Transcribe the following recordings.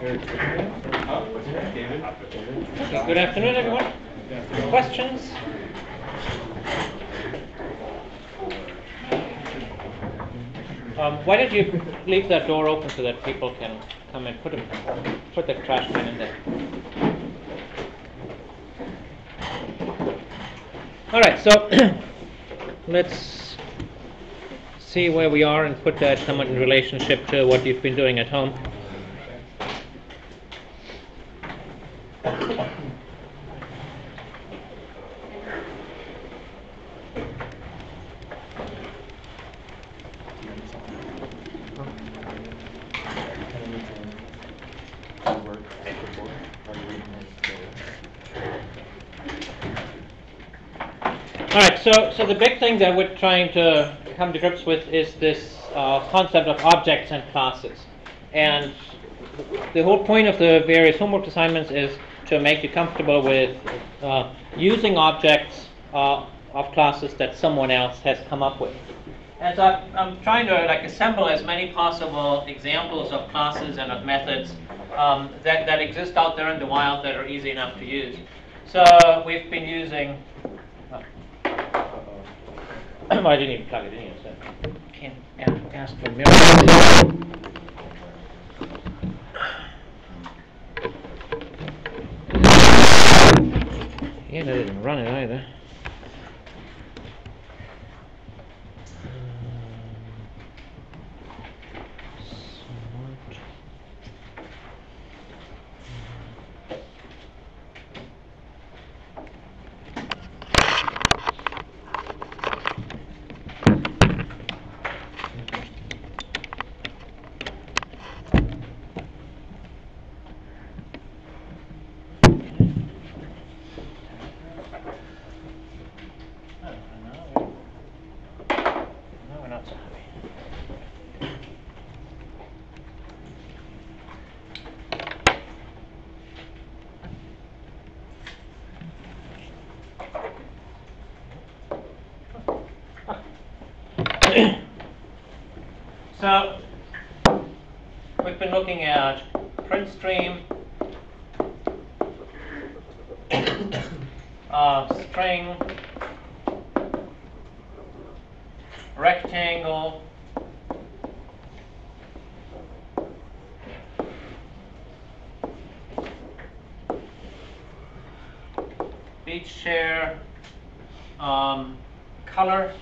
Good afternoon, everyone. Questions? Why don't you leave that door open so that people can come and put the trash can in there. All right, so let's see where we are and put that somewhat in relationship to what you've been doing at home. All right, so the big thing that we're trying to come to grips with is this concept of objects and classes. And the whole point of the various homework assignments is to make you comfortable with using objects of classes that someone else has come up with. And so I'm trying to assemble as many possible examples of classes and of methods that exist out there in the wild that are easy enough to use. So we've been using. I didn't even plug it in yet, so can't ask for miracles. Yeah, that didn't run it either. So we've been looking at print stream, string, rectangle, beach chair, color,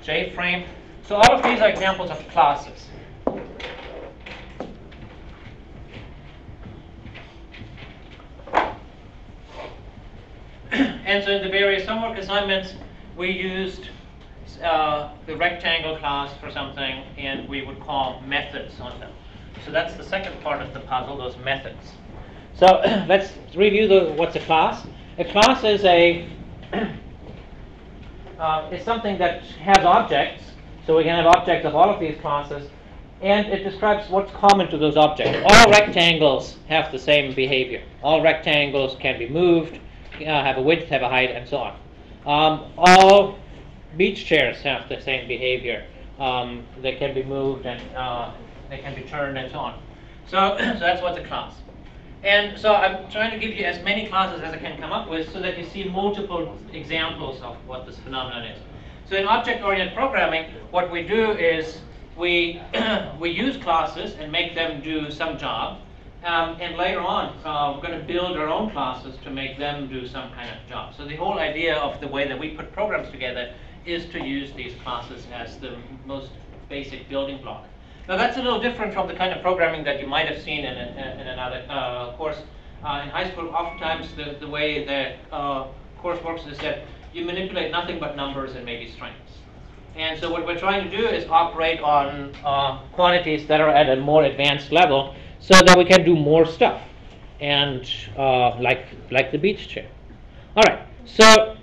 J-frame. So all of these are examples of classes. And so in the various homework assignments, we used the rectangle class for something, and we would call methods on them. So that's the second part of the puzzle, those methods. So let's review what's a class. A class is is something that has objects. So we can have objects of all of these classes, and it describes what's common to those objects. All rectangles have the same behavior. All rectangles can be moved, have a width, have a height, and so on. All beach chairs have the same behavior. They can be moved and they can be turned and so on. So that's what's a class. And so I'm trying to give you as many classes as I can come up with so that you see multiple examples of what this phenomenon is. So in object-oriented programming, what we do is we use classes and make them do some job. And later on, we're going to build our own classes to make them do some kind of job. So the whole idea of the way that we put programs together is to use these classes as the most basic building block. Now that's a little different from the kind of programming that you might have seen in another course. In high school, oftentimes the way the course works is that you manipulate nothing but numbers and maybe strings. And so what we're trying to do is operate on quantities that are at a more advanced level so that we can do more stuff, and like the beach chair. All right, so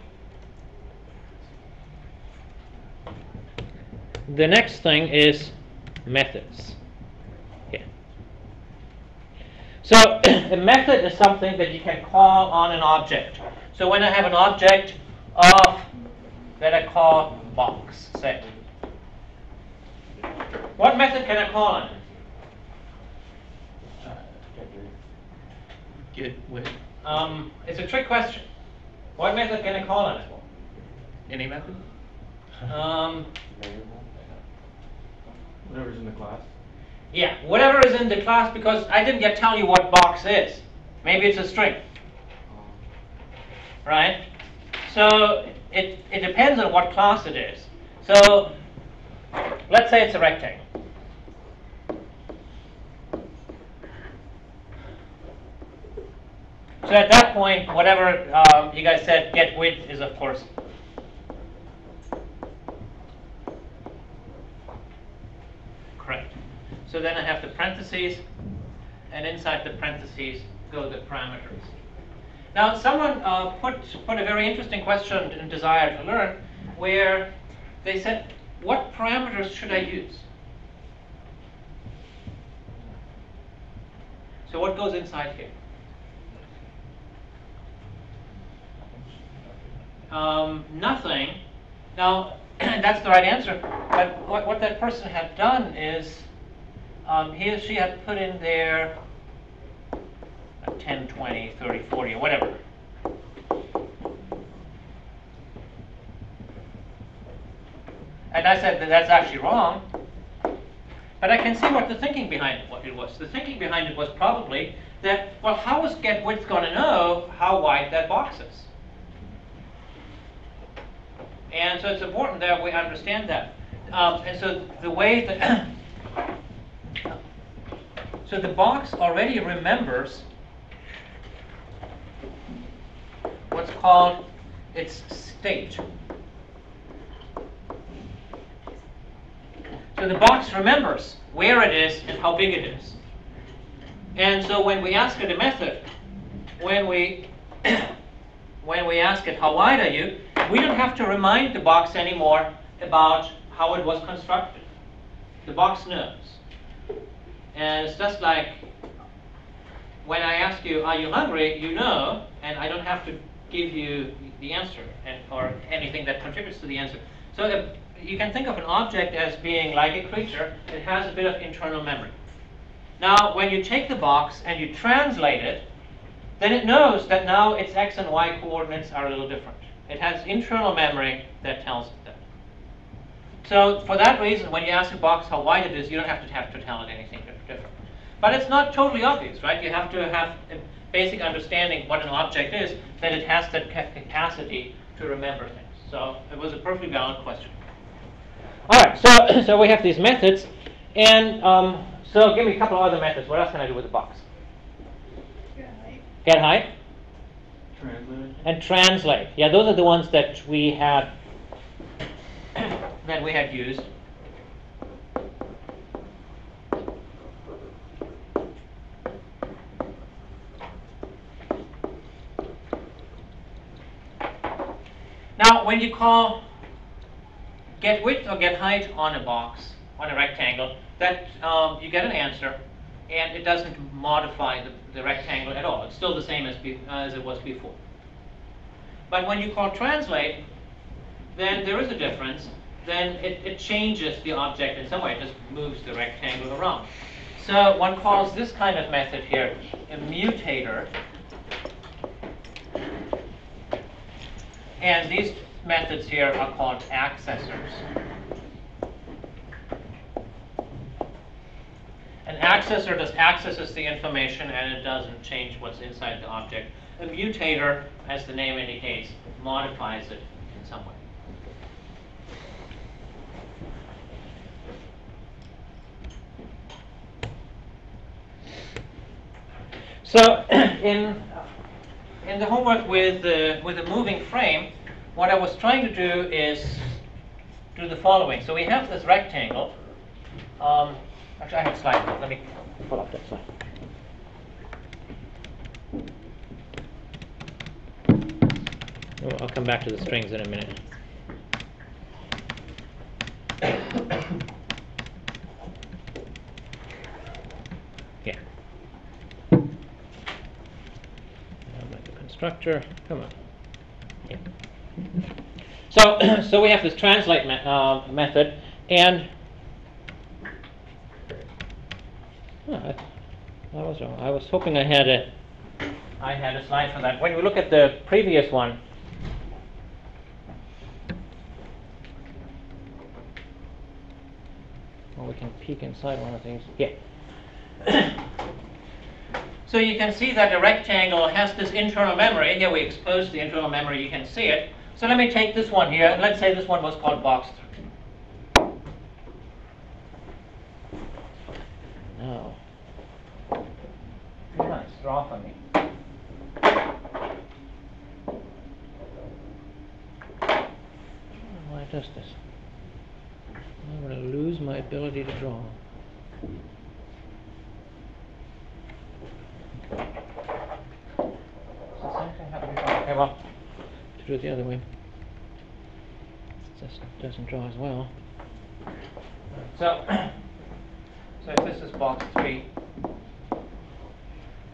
the next thing is methods. Yeah. So a method is something that you can call on an object. So when I have an object, of that I call box, say. What method can I call on it? Get width. It's a trick question. What method can I call on it? Any method? Whatever's in the class. Yeah, whatever is in the class, because I didn't yet tell you what box is. Maybe it's a string, right? So it depends on what class it is. So let's say it's a rectangle. So at that point, whatever you guys said, get width is of course correct. So then I have the parentheses, and inside the parentheses go the parameters. Now someone put a very interesting question in Desire to Learn, where they said, what parameters should I use? So what goes inside here? Nothing. Now, that's the right answer. But what that person had done is he or she had put in there 10, 20, 30, 40, or whatever. And I said that that's actually wrong. But I can see what the thinking behind it was. The thinking behind it was probably that, well, how is get width going to know how wide that box is? And so it's important that we understand that. And so the way that so the box already remembers what's called its state. So the box remembers where it is and how big it is. And so when we ask it a method, when we ask it how wide are you, we don't have to remind the box anymore about how it was constructed. The box knows. And it's just like when I ask you, are you hungry? You know, and I don't have to give you the answer or anything that contributes to the answer. So you can think of an object as being like a creature. It has a bit of internal memory. Now, when you take the box and you translate it, then it knows that now its x and y coordinates are a little different. It has internal memory that tells it that. So for that reason, when you ask a box how wide it is, you don't have to tell it anything different. But it's not totally obvious, right? You have to have a basic understanding what an object is, that it has that capacity to remember things. So it was a perfectly valid question. All right, so we have these methods, and so give me a couple of other methods. What else can I do with the box? Get height. Translate. And translate. Yeah, those are the ones that we had used. Now, when you call get width or get height on a box, on a rectangle, that you get an answer, and it doesn't modify the rectangle at all. It's still the same as it was before. But when you call translate, then there is a difference. Then it changes the object in some way. It just moves the rectangle around. So one calls this kind of method here a mutator. And these methods here are called accessors. An accessor just accesses the information and it doesn't change what's inside the object. A mutator, as the name indicates, modifies it in some way. So in the homework with a moving frame, what I was trying to do is do the following. So we have this rectangle. Actually, I have a slide. Let me pull up that slide. Oh, I'll come back to the strings in a minute. Yeah. I'll make a constructor. Come on. Yeah. So, so we have this translate method, and I was wrong. I was hoping I had a slide for that. When we look at the previous one, well, we can peek inside one of these. Yeah. So you can see that the rectangle has this internal memory. Here we exposed the internal memory. You can see it. So let me take this one here. Let's say this one was called box 3. Now, nice, draw for me. Why does this? I'm going to lose my ability to draw. Okay, well, to do it the other way. This doesn't draw as well. So if this is box 3,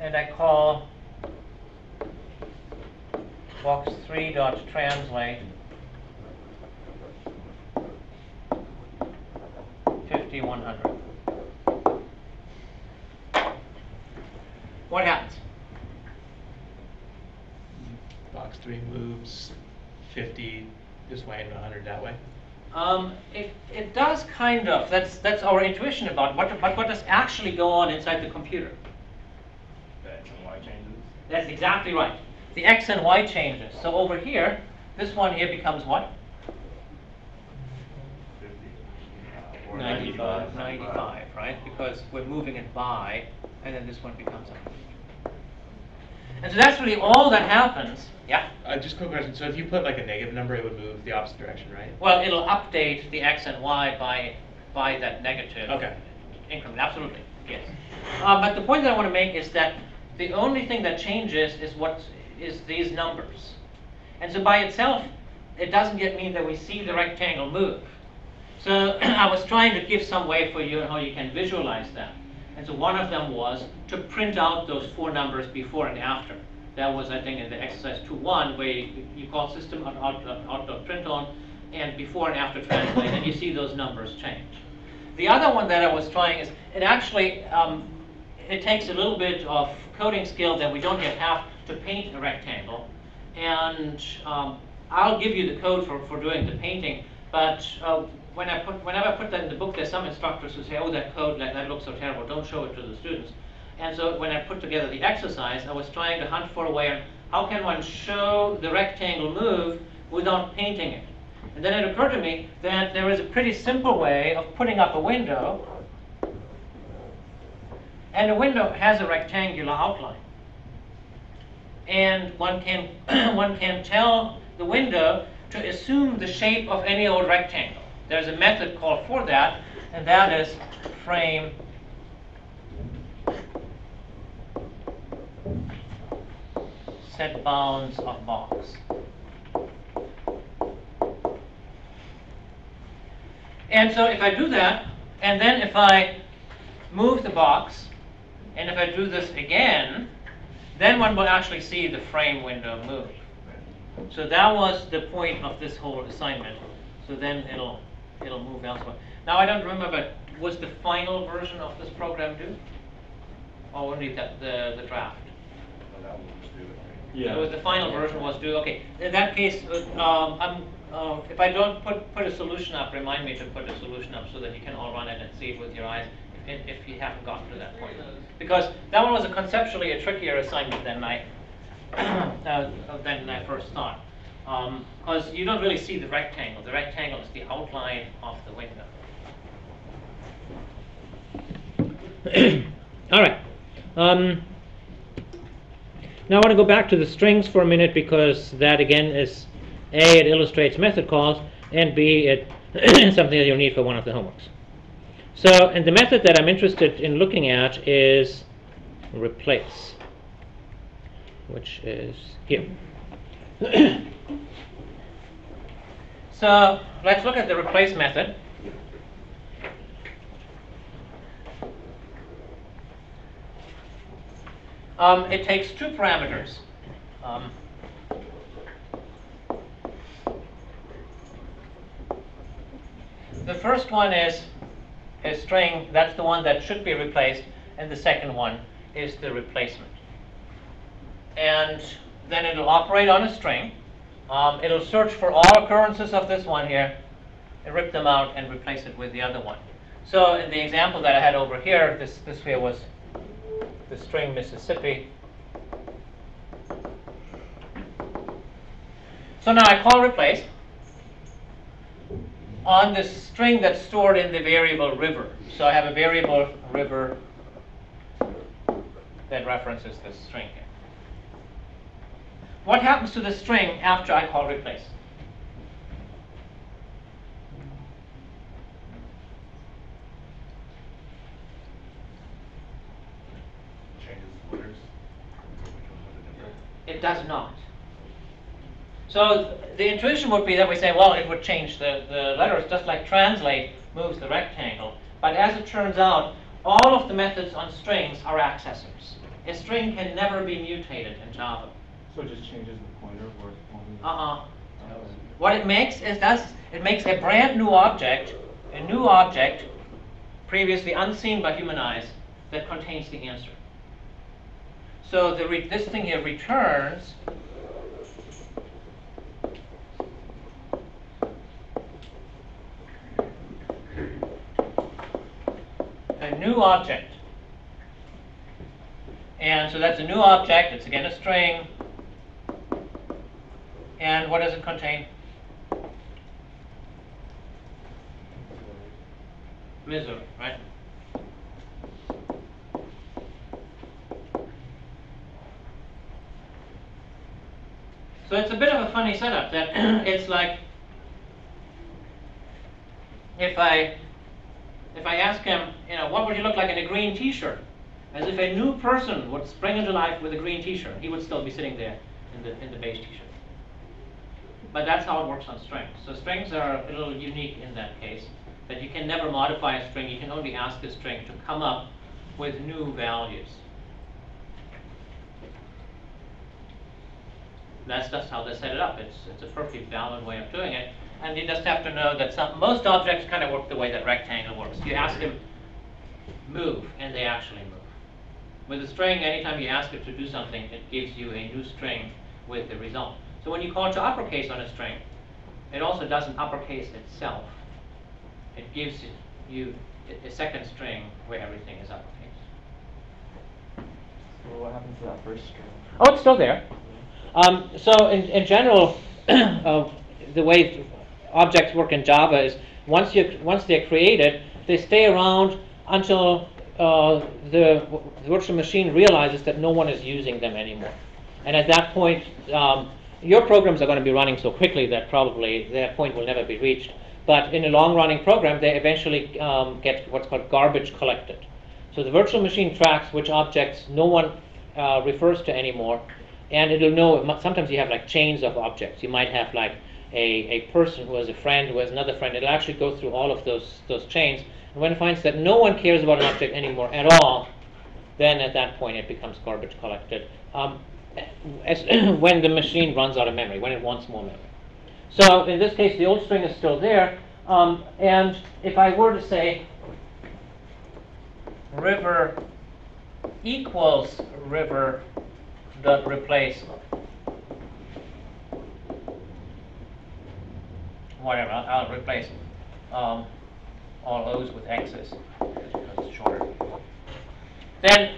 and I call box 3.translate 5100. What happens? Box 3 moves 50 this way and 100 that way. It does kind of. That's our intuition about what does actually go on inside the computer. The X and Y changes. That's exactly right. The X and Y changes. So over here, this one here becomes what? 50. 95, right? Because we're moving it by, and then this one becomes a. And so that's really all that happens. Yeah? Just a quick question. So if you put like a negative number, it would move the opposite direction, right? Well, it'll update the X and Y by that negative increment. Absolutely, yes. But the point that I want to make is that the only thing that changes is these numbers. And so by itself, it doesn't yet mean that we see the rectangle move. So I was trying to give some way for you how you can visualize that. And so one of them was to print out those 4 numbers before and after. That was, I think, in the exercise 2.1, where you call system out print on, and before and after translate, and you see those numbers change. The other one that I was trying is, it actually, it takes a little bit of coding skill that we don't yet have to paint a rectangle. And I'll give you the code for doing the painting, but whenever I put that in the book, there's some instructors who say, oh, that code, that looks so terrible, don't show it to the students. And so when I put together the exercise, I was trying to hunt for a way on how can one show the rectangle move without painting it. And then it occurred to me that there is a pretty simple way of putting up a window, and a window has a rectangular outline. And one can tell the window to assume the shape of any old rectangle. There's a method called for that, and that is frame set bounds of box. And so if I do that, and then if I move the box, and if I do this again, then one will actually see the frame window move. So that was the point of this whole assignment. So then it'll move elsewhere. Now I don't remember, but was the final version of this program due? Or only the draft? Yeah. So the final version was due. Okay. In that case, if I don't put a solution up, remind me to put a solution up so that you can all run it and see it with your eyes if you haven't gotten to that point. Because that one was conceptually a trickier assignment than I first thought. Because you don't really see the rectangle. The rectangle is the outline of the window. All right. Now I want to go back to the strings for a minute, because that again is A, it illustrates method calls, and B, it is something that you'll need for one of the homeworks. So, and the method that I'm interested in looking at is replace, which is here. So let's look at the replace method. It takes 2 parameters. the first one is a string, that's the one that should be replaced, and the second one is the replacement. And then it'll operate on a string. It'll search for all occurrences of this one here, and rip them out and replace it with the other one. So in the example that I had over here, this here was the string Mississippi. So now I call replace on this string that's stored in the variable river. So I have a variable river that references this string here. What happens to the string after I call replace? Changes the letters. It does not. So the intuition would be that we say, well, it would change the letters, just like translate moves the rectangle. But as it turns out, all of the methods on strings are accessors. A string can never be mutated in Java. So it just changes the pointer where it's pointing? What it makes is it makes a brand new object, previously unseen by human eyes, that contains the answer. So this thing here returns a new object. And so that's a new object. It's again a string. And what does it contain? Missouri, right? So it's a bit of a funny setup that it's like if I ask him, what would you look like in a green T-shirt? As if a new person would spring into life with a green T-shirt. He would still be sitting there in the beige T-shirt. But that's how it works on strings. So strings are a little unique in that case, that you can never modify a string. You can only ask a string to come up with new values. That's just how they set it up. It's a perfectly valid way of doing it. And you just have to know that most objects kind of work the way that rectangle works. You ask them move, and they actually move. With a string, anytime you ask it to do something, it gives you a new string with the result. So when you call to uppercase on a string, it also doesn't uppercase itself. It gives you a second string where everything is uppercase. So what happens to that first string? Oh, it's still there. So in general, the way objects work in Java is once they're created, they stay around until the virtual machine realizes that no one is using them anymore. And at that point, your programs are going to be running so quickly that probably that point will never be reached. But in a long-running program, they eventually get what's called garbage collected. So the virtual machine tracks which objects no one refers to anymore, and it'll know. Sometimes you have like chains of objects. You might have like a person who has a friend who has another friend. It'll actually go through all of those chains. And when it finds that no one cares about an object anymore at all, then at that point it becomes garbage collected. When the machine runs out of memory, when it wants more memory. So in this case, the old string is still there. And if I were to say river equals river dot replace whatever, I'll replace all O's with X's because it's shorter. Then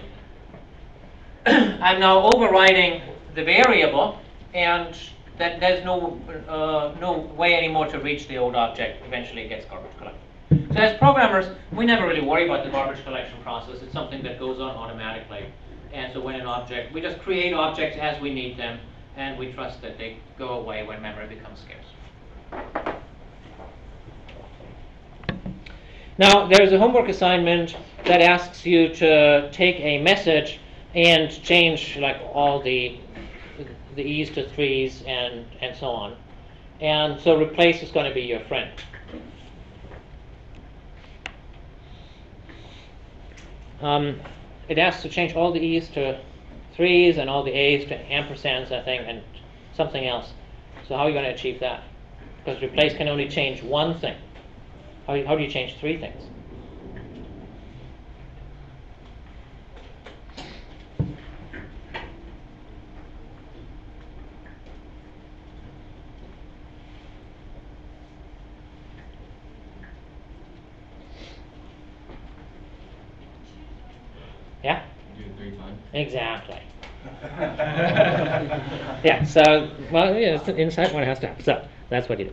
I'm now overriding the variable, and that there's no way anymore to reach the old object. Eventually it gets garbage collected. So as programmers, we never really worry about the garbage collection process. It's something that goes on automatically. And so when an object, we just create objects as we need them, and we trust that they go away when memory becomes scarce. Now, there's a homework assignment that asks you to take a message and change like all the E's to 3's and so on. And so replace is going to be your friend. It asks to change all the E's to 3's and all the A's to ampersands, I think, and something else. So how are you going to achieve that? Because replace can only change one thing. How do you change three things? Yeah? Do it 3 times. Exactly. Yeah, so, well, yeah, it's inside one has to have. So, that's what you do.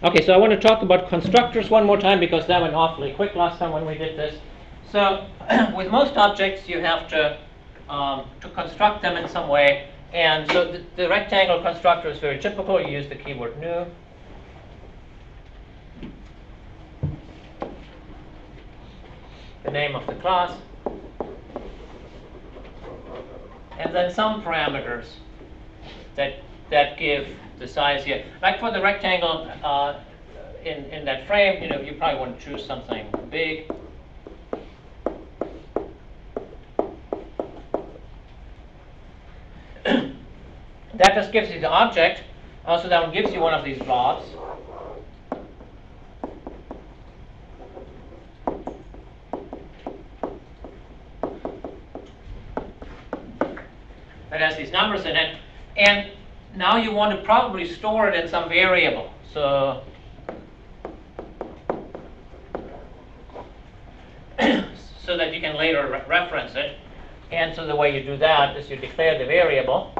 Okay, so I want to talk about constructors one more time because that went awfully quick last time when we did this. So, with most objects, you have to construct them in some way. And so the rectangle constructor is very typical. You use the keyword new. The name of the class. And then some parameters that give the size here. Like for the rectangle in that frame, you probably want to choose something big. That just gives you the object. Also, that one gives you one of these blobs. That has these numbers in it. And now you want to probably store it in some variable. So that you can later reference it. And so the way you do that is you declare the variable.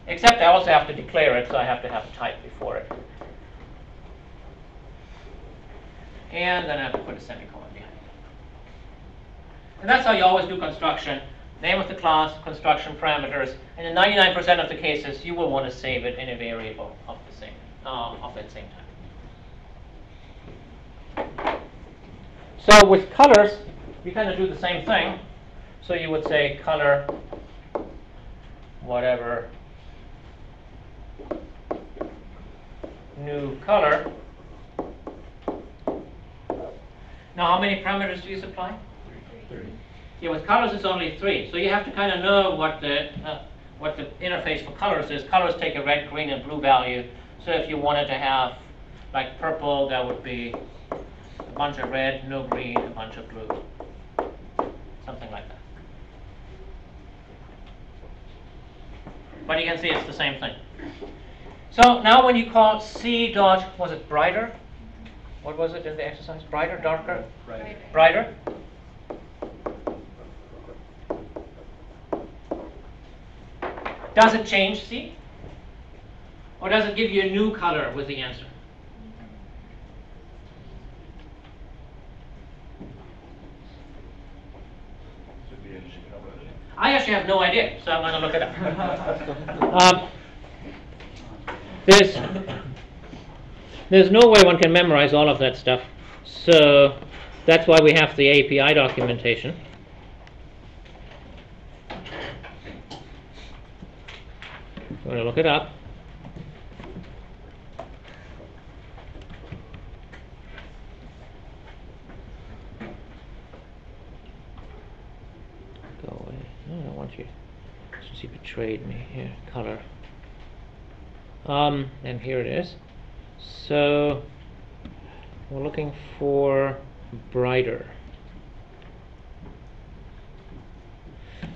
Except I also have to declare it, so I have to have a type before it. And then I have to put a semicolon behind it. And that's how you always do construction. Name of the class, construction parameters, and in 99% of the cases, you will want to save it in a variable of that same type. So with colors, you kind of do the same thing. So you would say color, whatever, new color. Now, how many parameters do you supply? 3. Yeah, with colors it's only 3. So you have to kind of know what the interface for colors is. Colors take a red, green, and blue value. So if you wanted to have like purple, that would be a bunch of red, no green, a bunch of blue, something like that. But you can see it's the same thing. So now when you call C dot, was it brighter? What was it in the exercise? Brighter, darker? Brighter. Brighter? Does it change C? Or does it give you a new color with the answer? Should be interesting. I actually have no idea, so I'm going to look it up. There's no way one can memorize all of that stuff, so that's why we have the API documentation. I'm going to look it up. Go away. No, I don't want you. Since you betrayed me. Here, color. And here it is. So we're looking for brighter.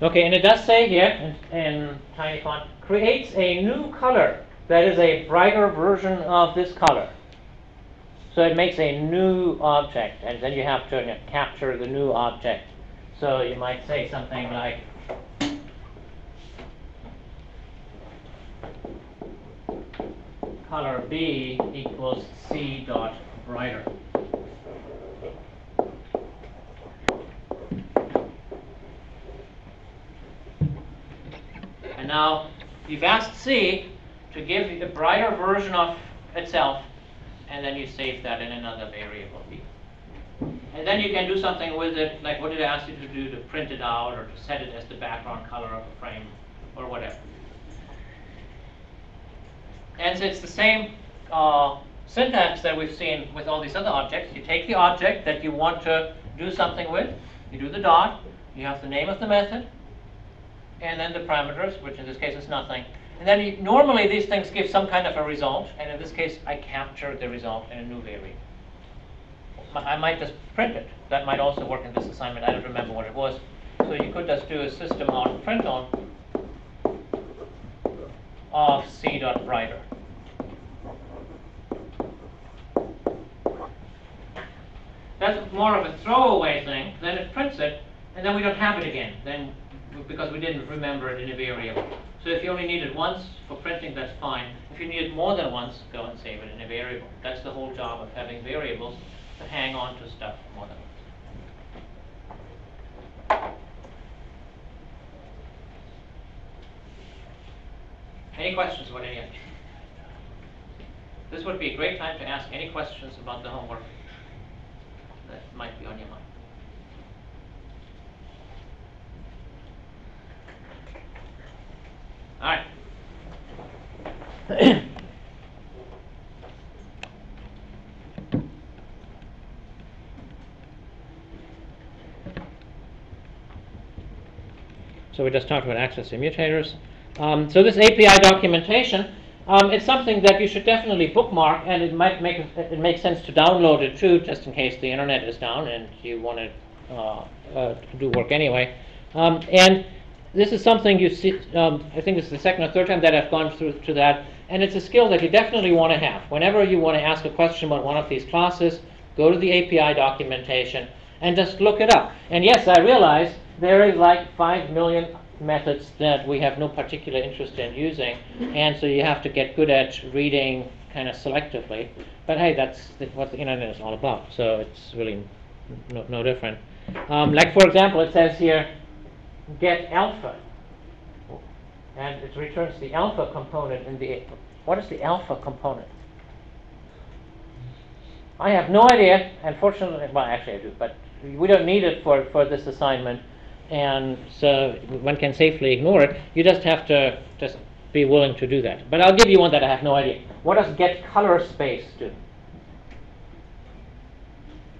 Okay, and it does say here in tiny font, creates a new color that is a brighter version of this color. So it makes a new object, and then you have to capture the new object. So you might say something like, color B equals C dot brighter. And now you've asked C to give you the brighter version of itself, and then you save that in another variable B. And then you can do something with it, like what did I ask you to do, to print it out or to set it as the background color of a frame or whatever. And so it's the same syntax that we've seen with all these other objects. You take the object that you want to do something with, you do the dot, you have the name of the method, and then the parameters, which in this case is nothing. And then normally these things give some kind of a result, and in this case I capture the result in a new variable. I might just print it. That might also work in this assignment. I don't remember what it was. So you could just do a system.println of c.writer. That's more of a throwaway thing. Then it prints it, and then we don't have it again. Then because we didn't remember it in a variable. So if you only need it once for printing, that's fine. If you need it more than once, go and save it in a variable. That's the whole job of having variables, to hang on to stuff more than once. Any questions about any of it? This would be a great time to ask any questions about the homework that might be on your mind. All right. So we just talked about access to immutators. So this API documentation, it's something that you should definitely bookmark, and it might make it makes sense to download it too, just in case the internet is down and you want to do work anyway. And this is something you see. I think this is the second or third time that I've gone through to that, and it's a skill that you definitely want to have. Whenever you want to ask a question about one of these classes, go to the API documentation and just look it up. And yes, I realize there is like 5 million methods that we have no particular interest in using, and so you have to get good at reading kind of selectively. But hey, that's what the internet is all about, so it's really no different. Like for example, it says here, get alpha, and it returns the alpha component in the. What is the alpha component? I have no idea. Unfortunately, well, actually I do, but we don't need it for this assignment. And so one can safely ignore it. You just have to just be willing to do that. But I'll give you one that I have no idea. What does get color space do?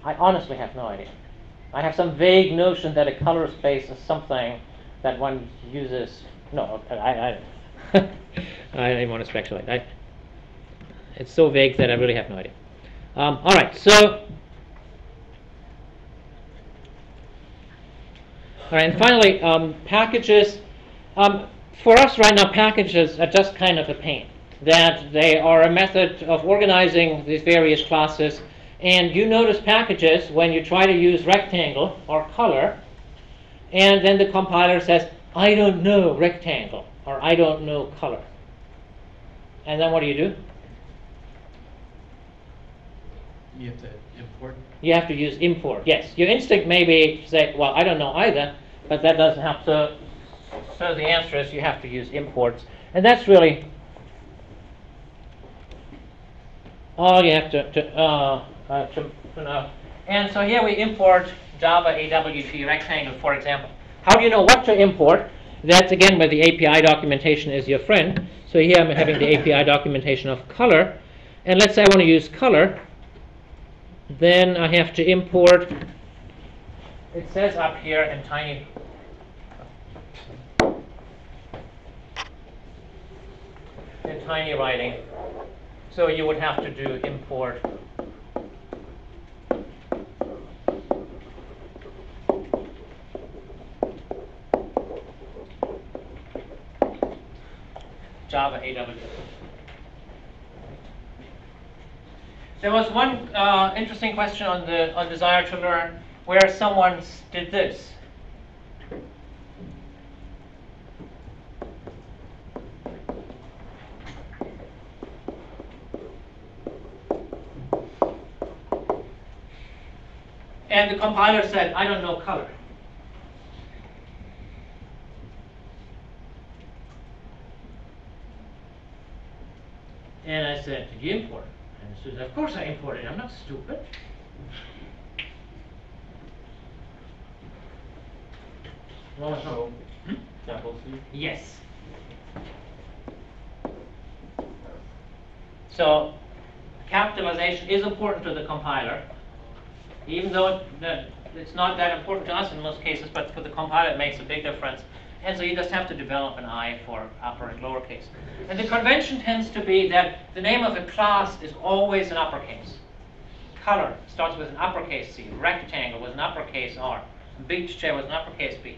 I honestly have no idea. I have some vague notion that a color space is something that one uses. No, I didn't want to speculate. It's so vague that I really have no idea. All right, so. All right, and finally, packages. For us right now, packages are just kind of a pain. That they are a method of organizing these various classes. And you notice packages when you try to use rectangle or color, and then the compiler says, I don't know rectangle, or I don't know color. And then what do? You have to import. You have to use import. Yes, your instinct may be say, well, I don't know either, but that doesn't have to. So the answer is you have to use imports, and that's really all you have to know. And so here we import Java AWT rectangle, for example. How do you know what to import? That's again where the API documentation is your friend. So here I'm having the API documentation of color, and let's say I want to use color. Then I have to import, it says up here in tiny writing. So you would have to do import Java AWT. There was one interesting question on Desire to Learn where someone did this. And the compiler said, I don't know color. And I said, did you import? And the student said, of course I imported. I'm not stupid. So, capital C? Yes. So capitalization is important to the compiler, even though it's not that important to us in most cases, but for the compiler it makes a big difference. And so you just have to develop an eye for upper and lowercase. And the convention tends to be that the name of a class is always in uppercase. Color starts with an uppercase C, rectangle with an uppercase R, beach chair with an uppercase B.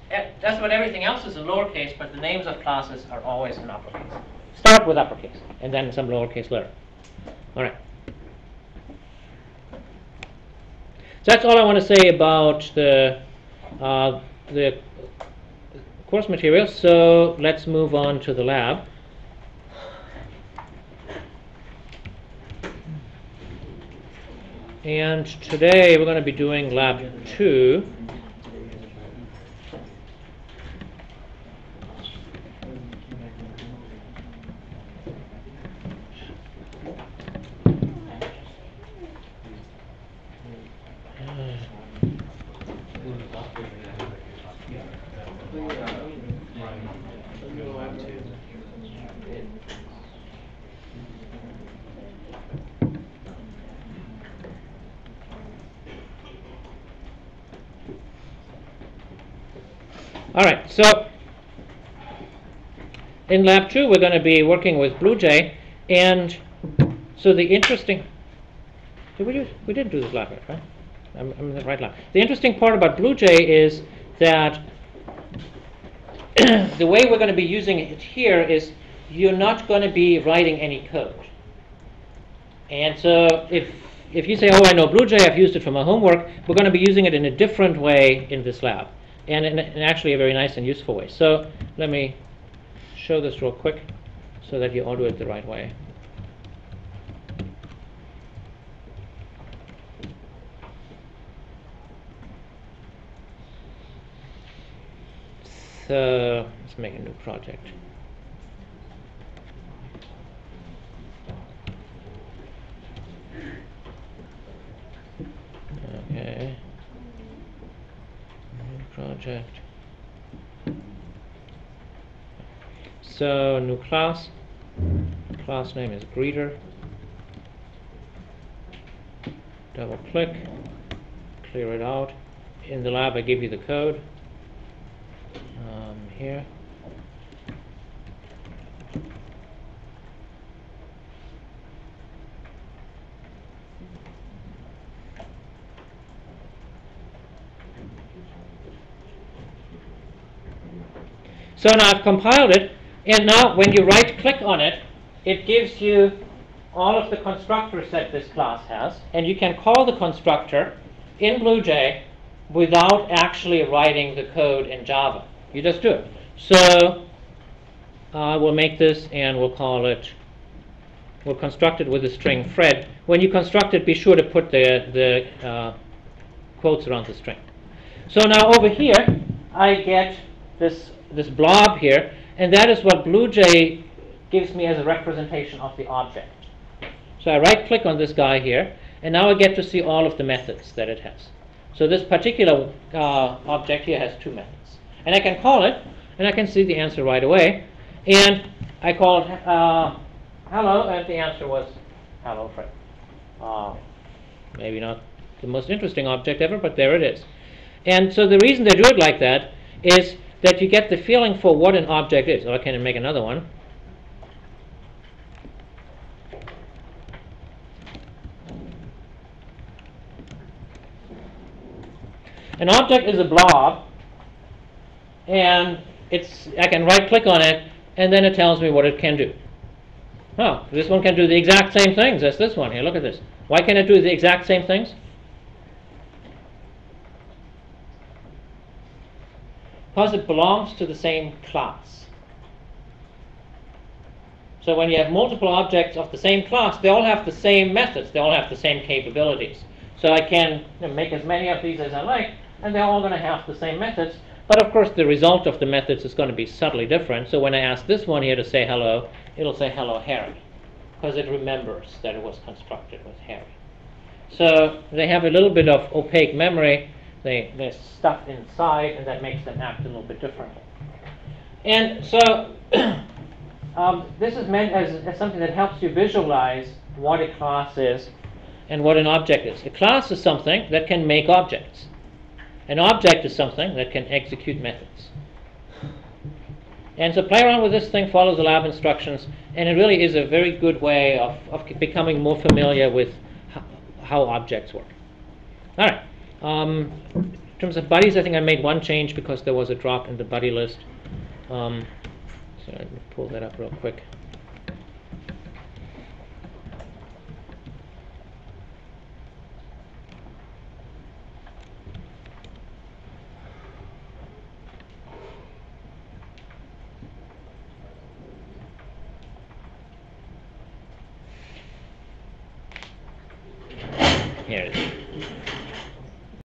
That's what everything else is in lowercase, but the names of classes are always in uppercase. Start with uppercase, and then some lowercase later. All right. So that's all I want to say about the course material. So let's move on to the lab. And today we're going to be doing lab 2. All right, so in lab 2 we're going to be working with BlueJ, and so the interesting, we didn't do this lab yet, right? I'm in the right lab. The interesting part about BlueJ is that the way we're going to be using it here is you're not going to be writing any code. And so if you say, oh, I know BlueJ, I've used it for my homework, we're going to be using it in a different way in this lab. And in actually a very nice and useful way. So let me show this real quick so that you all do it the right way. So let's make a new project. Okay. Project. So new class. Class name is greeter. Double click. Clear it out. In the lab I give you the code. Here. So now I've compiled it, and now when you right-click on it, it gives you all of the constructors that this class has, and you can call the constructor in BlueJ without actually writing the code in Java. You just do it. So we'll make this, and we'll call it, we'll construct it with the string Fred. When you construct it, be sure to put the quotes around the string. So now over here, I get this blob here, and that is what BlueJ gives me as a representation of the object. So I right-click on this guy here, and now I get to see all of the methods that it has. So this particular object here has 2 methods. And I can call it, and I can see the answer right away. And I called hello, and the answer was hello, Fred. Maybe not the most interesting object ever, but there it is. And so the reason they do it like that is that you get the feeling for what an object is. Oh, I can make another one. An object is a blob, and I can right-click on it, and then it tells me what it can do. Oh, this one can do the exact same things as this one here. Look at this. Why can it do the exact same things? Because it belongs to the same class. So when you have multiple objects of the same class, they all have the same methods. They all have the same capabilities. So I can make as many of these as I like, and they're all going to have the same methods. But of course, the result of the methods is going to be subtly different. So when I ask this one here to say hello, it'll say hello, Harry, because it remembers that it was constructed with Harry. So they have a little bit of opaque memory. They're stuffed inside, and that makes them act a little bit differently. And so this is meant as something that helps you visualize what a class is and what an object is. A class is something that can make objects. An object is something that can execute methods. And so play around with this thing, follow the lab instructions, and it really is a very good way of becoming more familiar with how objects work. All right. In terms of buddies, I think I made one change because there was a drop in the buddy list. So let me pull that up real quick.